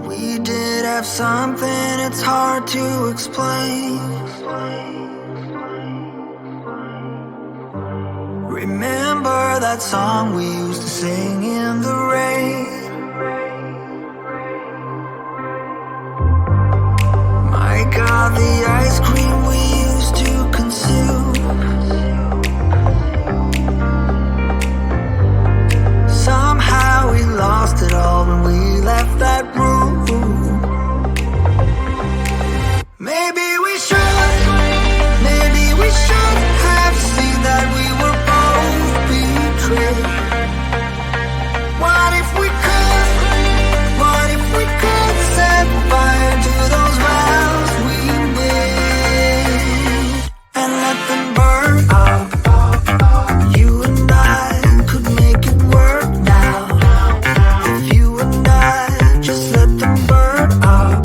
We did have something, it's hard to explain. Remember that song we used to sing in the rain? My God, the ice cream we used to consume. Somehow we lost it all when we left that room. Maybe we should have seen that we were both betrayed. What if we could set fire to those vows we made and let them burn out? You and I could make it work now. If you and I just let them burn out.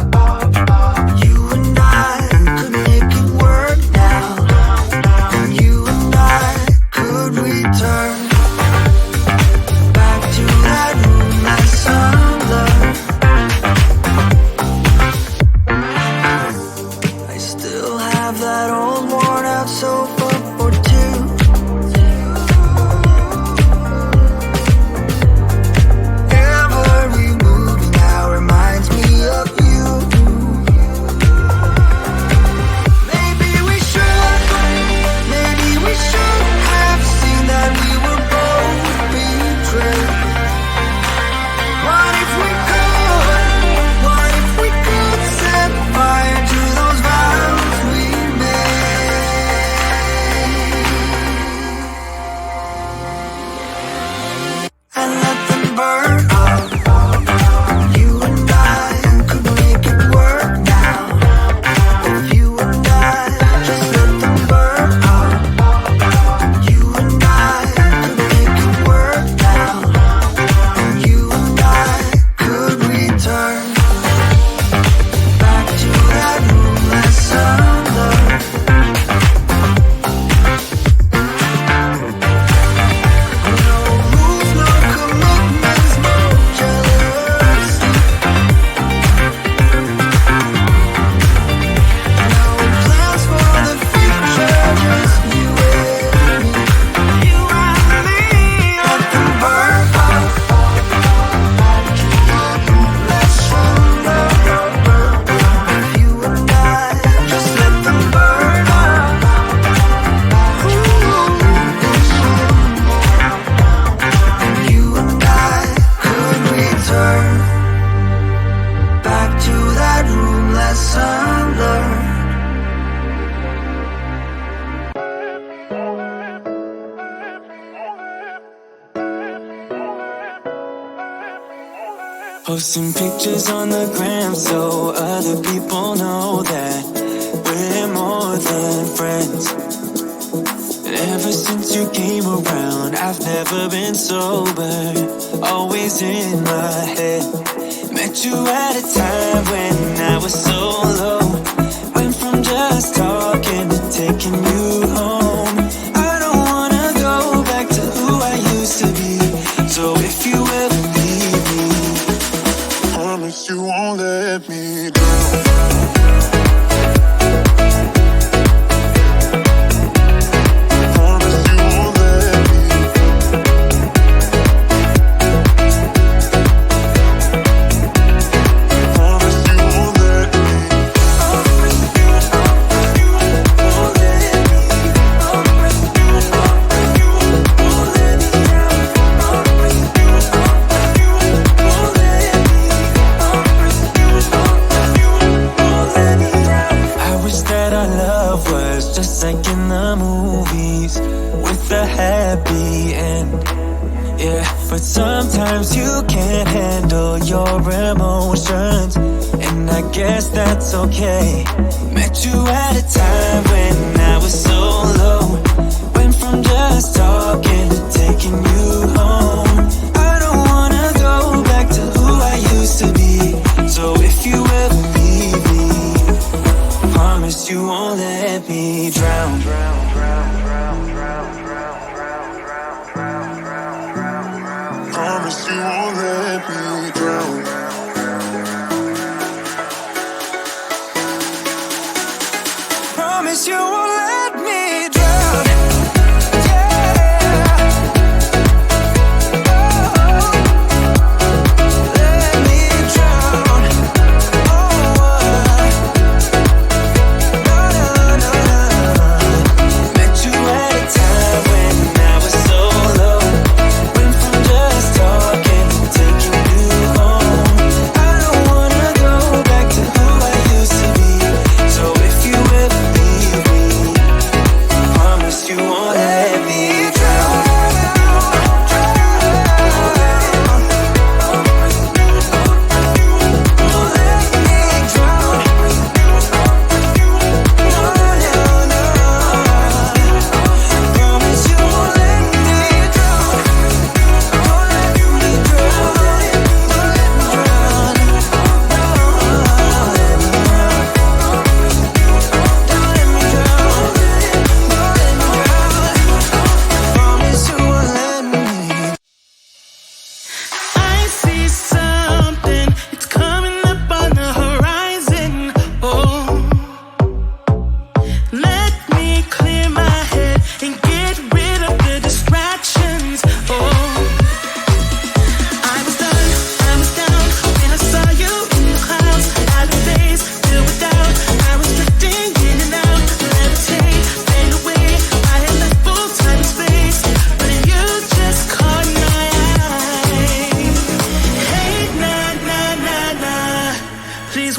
You and I could make it work now. And you and I could return back to that room last summer. I still have that old worn out sofa for two. Every move now reminds me of you. Maybe we should have seen that we were both betrayed. What if we could set fire to those vows we made and let them burn out? You and I could make it work now. If you and I just let them burn out. You and I could make it work now. And you and I could return back to that room last summer. No rules, no commitments, no jealousy. No plans for the future, just you and me. You and me. Let them burn out. Let's summer. You and I just let them burn out. And you and I could return back to that room last summer. Posting pictures on the gram so other people know that we're more than friends. Ever since you came around, I've never been sober, always in my head. Met you at a time when I was so low. Went from just talking to taking you home. I don't wanna go back to who I used to be. So if you ever leave me, promise you won't let me down. Promise you won't let me. Promise you won't let me. Promise you won't let me. Promise you won't let me down. Promise you won't let me. Promise you won't let me down. I wish that our love was just like in the movies, with a happy end. Yeah, but sometimes you can't handle your emotions, and I guess that's okay. Met you at a time when I was so low. Went from just talking to taking you home. I don't wanna go back to who I used to be. So if you ever leave me, promise you won't let me drown. Promise you won't let me drown.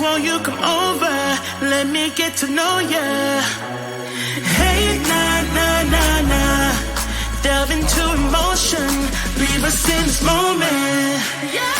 won't you come over? Let me get to know ya. Hey, nah, nah, nah, nah. Delve into emotion. Leave us in this moment. Yeah.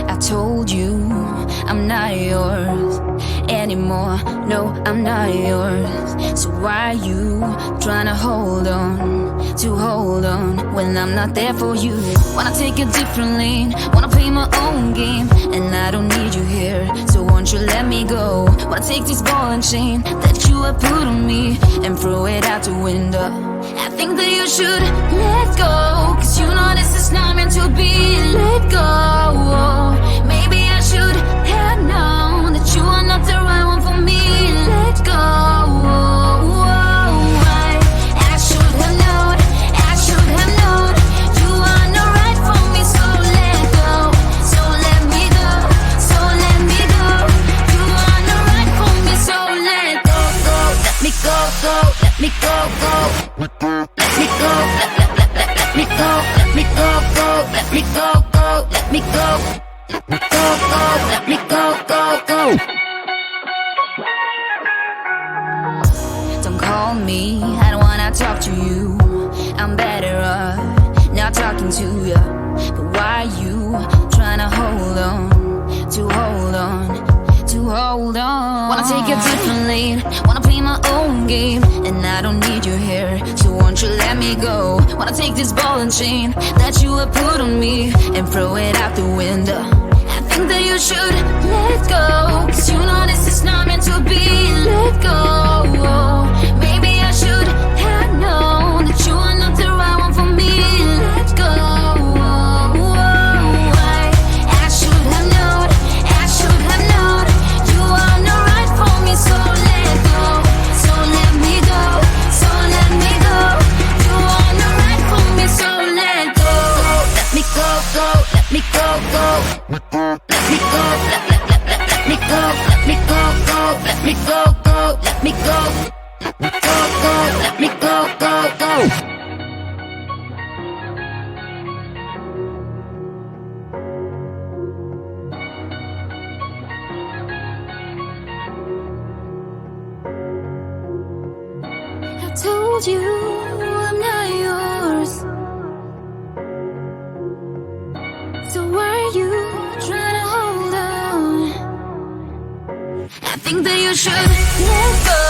I told you I'm not yours anymore. No, I'm not yours. So why you trying to hold on when I'm not there for you? Wanna take a different lane, wanna play my own game, and I don't need you here. So won't you let me go? Wanna take this ball and chain that you have put on me and throw it out the window. I think that you should let go, cause you know this is not meant to be. Let go. Maybe I should have known that you are not the right one for me. Let go. I should have known, I should have known you are not right for me. So let go, so let me go, so let me go. You are not right for me, so let go, go. Let me go, go, let me go, go. Let me go, let me go, let me go, go. Let me go, go, let me go. Go, go, let me go, go, go. Don't call me, I don't wanna talk to you. I'm better off not talking to you. But why you trying to hold on, to hold on, to hold on? Wanna take a different lane, wanna play my own game, and I don't need you here, so won't you let me go? Wanna take this ball and chain that you have put on me and throw it out the window. I think that you should let go, cause you know this is not meant to be. Let go. Maybe I should have known that you are not the right one for me. Let go. I should have known, I should have known you are not right for me. So let go, so let me go, so let me go. You are not right for me, so let go. Let me go, go, let me go, go. Let me go, let me go, let me go, go. Let me go, go, let me go. Go, go, let me go, go, go. I told you I'm not yours. So why are you trying to hold on? I think that you should let go.